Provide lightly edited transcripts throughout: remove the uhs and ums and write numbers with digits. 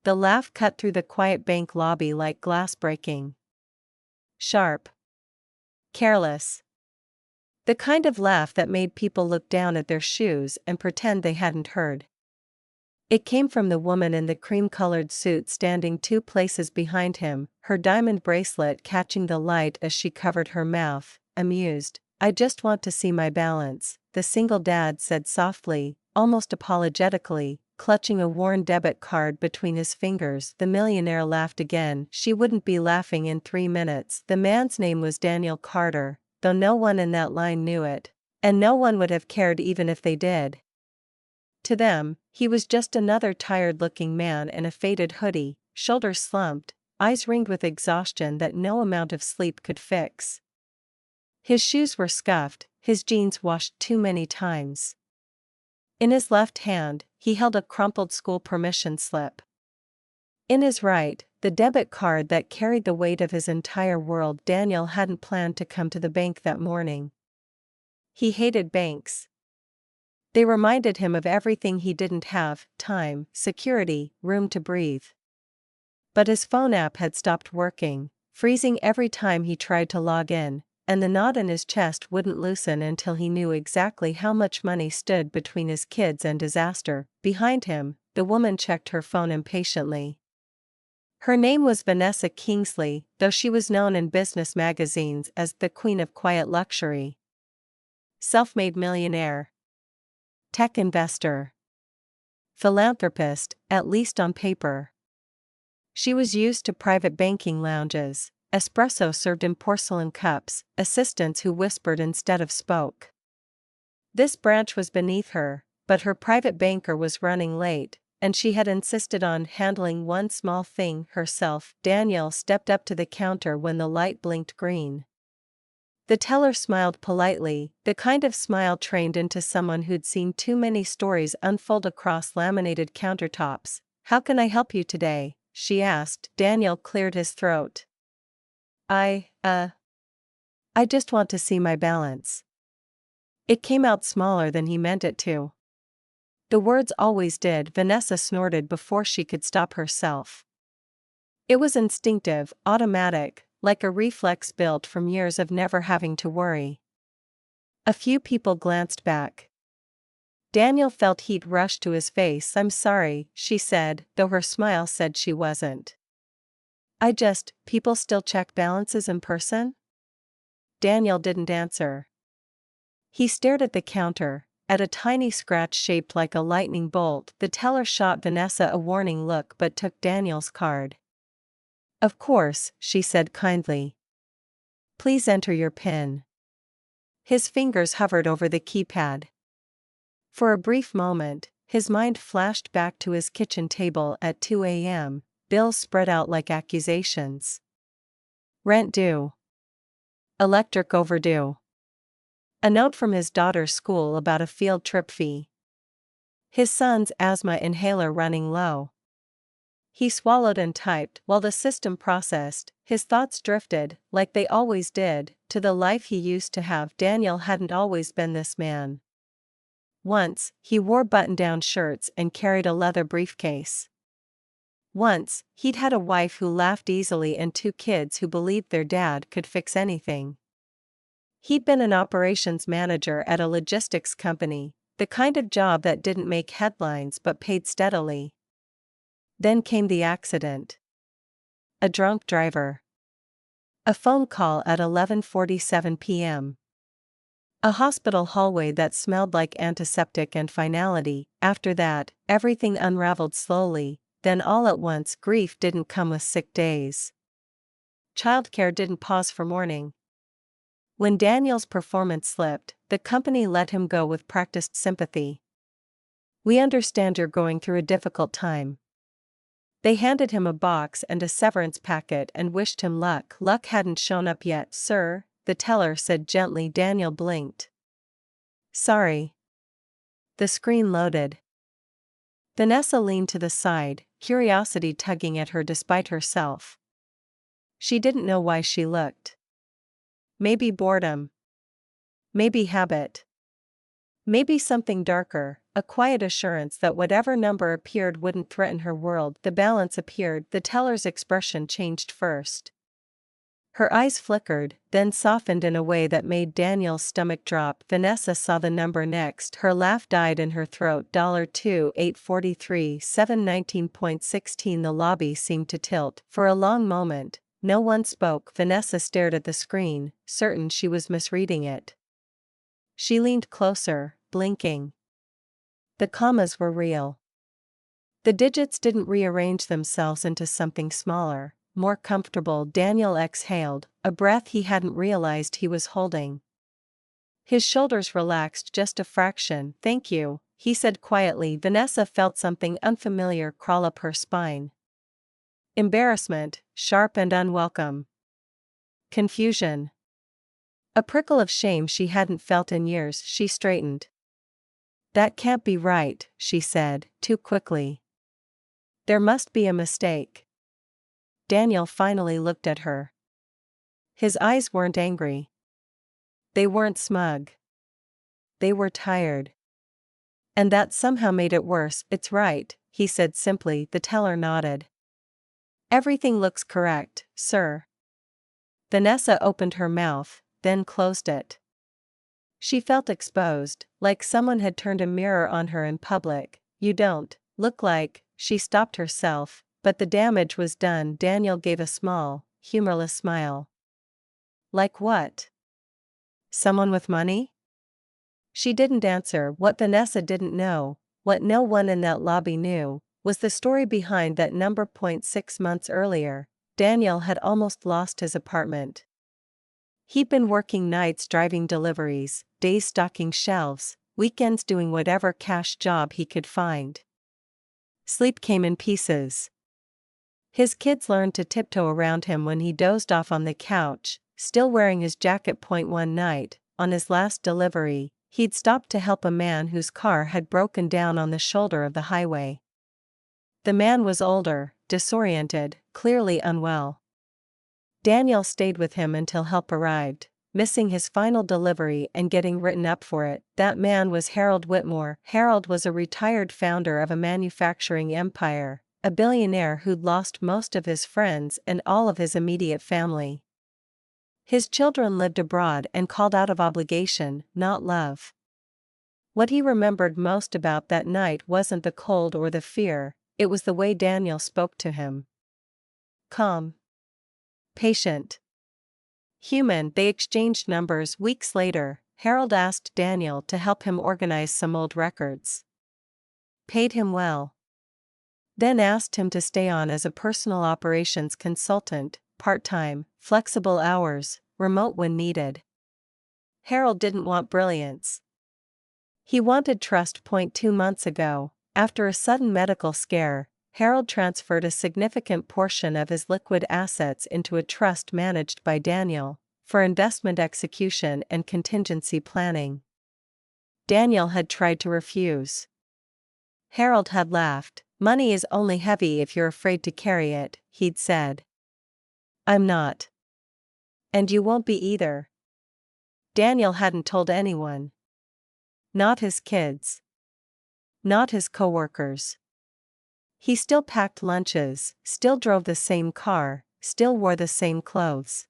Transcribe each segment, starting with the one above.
The laugh cut through the quiet bank lobby like glass breaking. Sharp. Careless. The kind of laugh that made people look down at their shoes and pretend they hadn't heard. It came from the woman in the cream-colored suit standing 2 places behind him, her diamond bracelet catching the light as she covered her mouth, amused. "I just want to see my balance," the single dad said softly, almost apologetically, clutching a worn debit card between his fingers. The millionaire laughed again. She wouldn't be laughing in 3 minutes. The man's name was Daniel Carter, though no one in that line knew it. And no one would have cared even if they did. To them, he was just another tired-looking man in a faded hoodie, shoulders slumped, eyes ringed with exhaustion that no amount of sleep could fix. His shoes were scuffed, his jeans washed too many times. In his left hand, he held a crumpled school permission slip. In his right, the debit card that carried the weight of his entire world. Daniel hadn't planned to come to the bank that morning. He hated banks. They reminded him of everything he didn't have: time, security, room to breathe. But his phone app had stopped working, freezing every time he tried to log in, and the knot in his chest wouldn't loosen until he knew exactly how much money stood between his kids and disaster. Behind him, the woman checked her phone impatiently. Her name was Vanessa Kingsley, though she was known in business magazines as the Queen of Quiet Luxury. Self-made millionaire. Tech investor. Philanthropist, at least on paper. She was used to private banking lounges, espresso served in porcelain cups, assistants who whispered instead of spoke. This branch was beneath her, but her private banker was running late, and she had insisted on handling one small thing herself. Daniel stepped up to the counter when the light blinked green. The teller smiled politely, the kind of smile trained into someone who'd seen too many stories unfold across laminated countertops. "How can I help you today?" she asked. Daniel cleared his throat. I just want to see my balance." It came out smaller than he meant it to. The words always did. Vanessa snorted before she could stop herself. It was instinctive, automatic, like a reflex built from years of never having to worry. A few people glanced back. Daniel felt heat rush to his face. "I'm sorry," she said, though her smile said she wasn't. People still check balances in person?" Daniel didn't answer. He stared at the counter, at a tiny scratch shaped like a lightning bolt. The teller shot Vanessa a warning look but took Daniel's card. "Of course," she said kindly. "Please enter your PIN." His fingers hovered over the keypad. For a brief moment, his mind flashed back to his kitchen table at 2 a.m., bills spread out like accusations. Rent due. Electric overdue. A note from his daughter's school about a field trip fee. His son's asthma inhaler running low. He swallowed and typed. While the system processed, his thoughts drifted, like they always did, to the life he used to have. Daniel hadn't always been this man. Once, he wore button-down shirts and carried a leather briefcase. Once, he'd had a wife who laughed easily and 2 kids who believed their dad could fix anything. He'd been an operations manager at a logistics company, the kind of job that didn't make headlines but paid steadily. Then came the accident. A drunk driver. A phone call at 11:47 p.m. A hospital hallway that smelled like antiseptic and finality. After that, everything unraveled slowly, then all at once. Grief didn't come with sick days. Childcare didn't pause for mourning. When Daniel's performance slipped, the company let him go with practiced sympathy. "We understand you're going through a difficult time." They handed him a box and a severance packet and wished him luck. "Luck hadn't shown up yet, sir," the teller said gently. Daniel blinked. "Sorry." The screen loaded. Vanessa leaned to the side, curiosity tugging at her despite herself. She didn't know why she looked. Maybe boredom. Maybe habit. Maybe something darker, a quiet assurance that whatever number appeared wouldn't threaten her world. The balance appeared. The teller's expression changed first. Her eyes flickered, then softened in a way that made Daniel's stomach drop. Vanessa saw the number next. Her laugh died in her throat. $2,843, 719.16. The lobby seemed to tilt. For a long moment, no one spoke. Vanessa stared at the screen, certain she was misreading it. She leaned closer, blinking. The commas were real. The digits didn't rearrange themselves into something smaller, more comfortable. Daniel exhaled, a breath he hadn't realized he was holding. His shoulders relaxed just a fraction. "Thank you," he said quietly. Vanessa felt something unfamiliar crawl up her spine. Embarrassment, sharp and unwelcome. Confusion. A prickle of shame she hadn't felt in years. She straightened. "That can't be right," she said, too quickly. "There must be a mistake." Daniel finally looked at her. His eyes weren't angry. They weren't smug. They were tired. And that somehow made it worse. "It's right," he said simply. The teller nodded. "Everything looks correct, sir." Vanessa opened her mouth, then closed it. She felt exposed, like someone had turned a mirror on her in public. "You don't look like," she stopped herself, but the damage was done. Daniel gave a small, humorless smile. "Like what? Someone with money?" She didn't answer. What Vanessa didn't know, what no one in that lobby knew, was the story behind that number. 6 months earlier, Daniel had almost lost his apartment. He'd been working nights driving deliveries, days stocking shelves, weekends doing whatever cash job he could find. Sleep came in pieces. His kids learned to tiptoe around him when he dozed off on the couch, still wearing his jacket. One night, on his last delivery, he'd stopped to help a man whose car had broken down on the shoulder of the highway. The man was older, disoriented, clearly unwell. Daniel stayed with him until help arrived, missing his final delivery and getting written up for it. That man was Harold Whitmore. Harold was a retired founder of a manufacturing empire, a billionaire who'd lost most of his friends and all of his immediate family. His children lived abroad and called out of obligation, not love. What he remembered most about that night wasn't the cold or the fear, it was the way Daniel spoke to him. Calm. Patient. Human. They exchanged numbers. Weeks later, Harold asked Daniel to help him organize some old records. Paid him well. Then asked him to stay on as a personal operations consultant, part-time, flexible hours, remote when needed. Harold didn't want brilliance. He wanted trust. 2 months ago, after a sudden medical scare, Harold transferred a significant portion of his liquid assets into a trust managed by Daniel, for investment execution and contingency planning. Daniel had tried to refuse. Harold had laughed. "Money is only heavy if you're afraid to carry it," he'd said. "I'm not. And you won't be either." Daniel hadn't told anyone. Not his kids. Not his coworkers. He still packed lunches, still drove the same car, still wore the same clothes.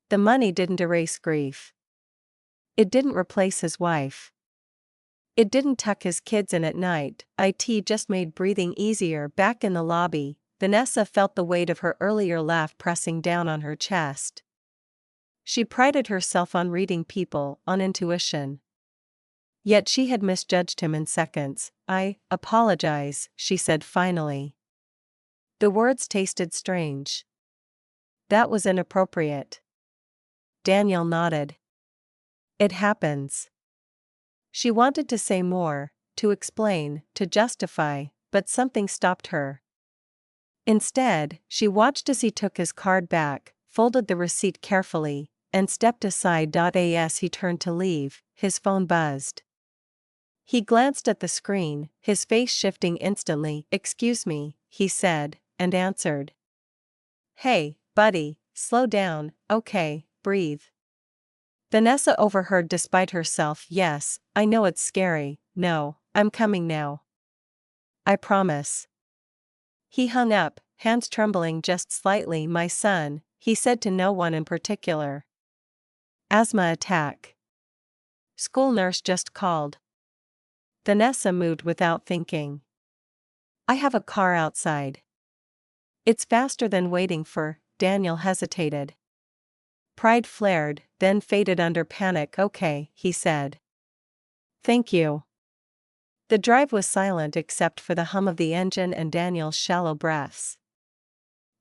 The money didn't erase grief. It didn't replace his wife. It didn't tuck his kids in at night. It just made breathing easier. Back in the lobby, Vanessa felt the weight of her earlier laugh pressing down on her chest. She prided herself on reading people, on intuition. Yet she had misjudged him in seconds. "I apologize," she said finally. The words tasted strange. "That was inappropriate." Daniel nodded. "It happens." She wanted to say more, to explain, to justify, but something stopped her. Instead, she watched as he took his card back, folded the receipt carefully, and stepped aside. As he turned to leave, his phone buzzed. He glanced at the screen, his face shifting instantly. "Excuse me," he said, and answered. "Hey, buddy, slow down, okay, breathe." Vanessa overheard despite herself. Yes, I know it's scary. No, I'm coming now. I promise. He hung up, hands trembling just slightly. My son, he said to no one in particular. Asthma attack. School nurse just called. Vanessa moved without thinking. I have a car outside. It's faster than waiting for. Daniel hesitated. Pride flared, then faded under panic. Okay, he said. Thank you. The drive was silent except for the hum of the engine and Daniel's shallow breaths.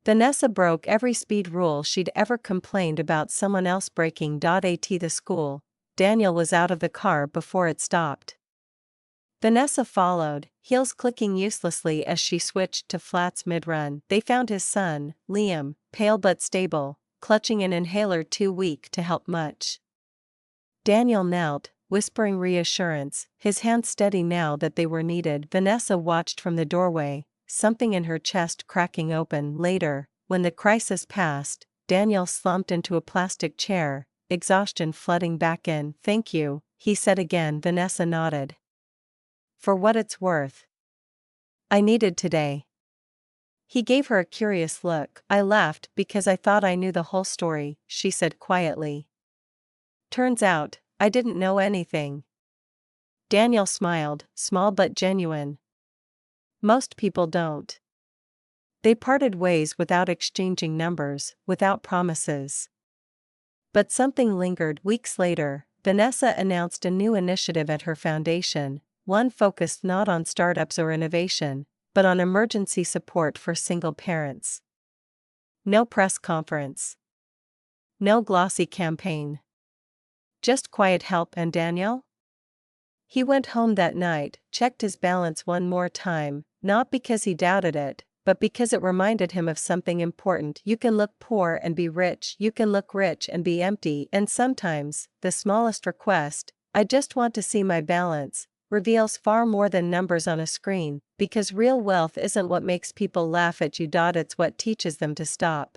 Vanessa broke every speed rule she'd ever complained about someone else breaking. At the school, Daniel was out of the car before it stopped. Vanessa followed, heels clicking uselessly as she switched to flats mid-run. They found his son, Liam, pale but stable, clutching an inhaler too weak to help much. Daniel knelt, whispering reassurance, his hands steady now that they were needed. Vanessa watched from the doorway, something in her chest cracking open. Later, when the crisis passed, Daniel slumped into a plastic chair, exhaustion flooding back in. Thank you, he said again. Vanessa nodded. For what it's worth. I needed today. He gave her a curious look. I laughed because I thought I knew the whole story, she said quietly. Turns out, I didn't know anything. Daniel smiled, small but genuine. Most people don't. They parted ways without exchanging numbers, without promises. But something lingered. Weeks later, Vanessa announced a new initiative at her foundation, one focused not on startups or innovation, but on emergency support for single parents. No press conference. No glossy campaign. Just quiet help. And Daniel? He went home that night, checked his balance one more time, not because he doubted it, but because it reminded him of something important. You can look poor and be rich, you can look rich and be empty, and sometimes, the smallest request, I just want to see my balance, reveals far more than numbers on a screen, because real wealth isn't what makes people laugh at you. It's what teaches them to stop.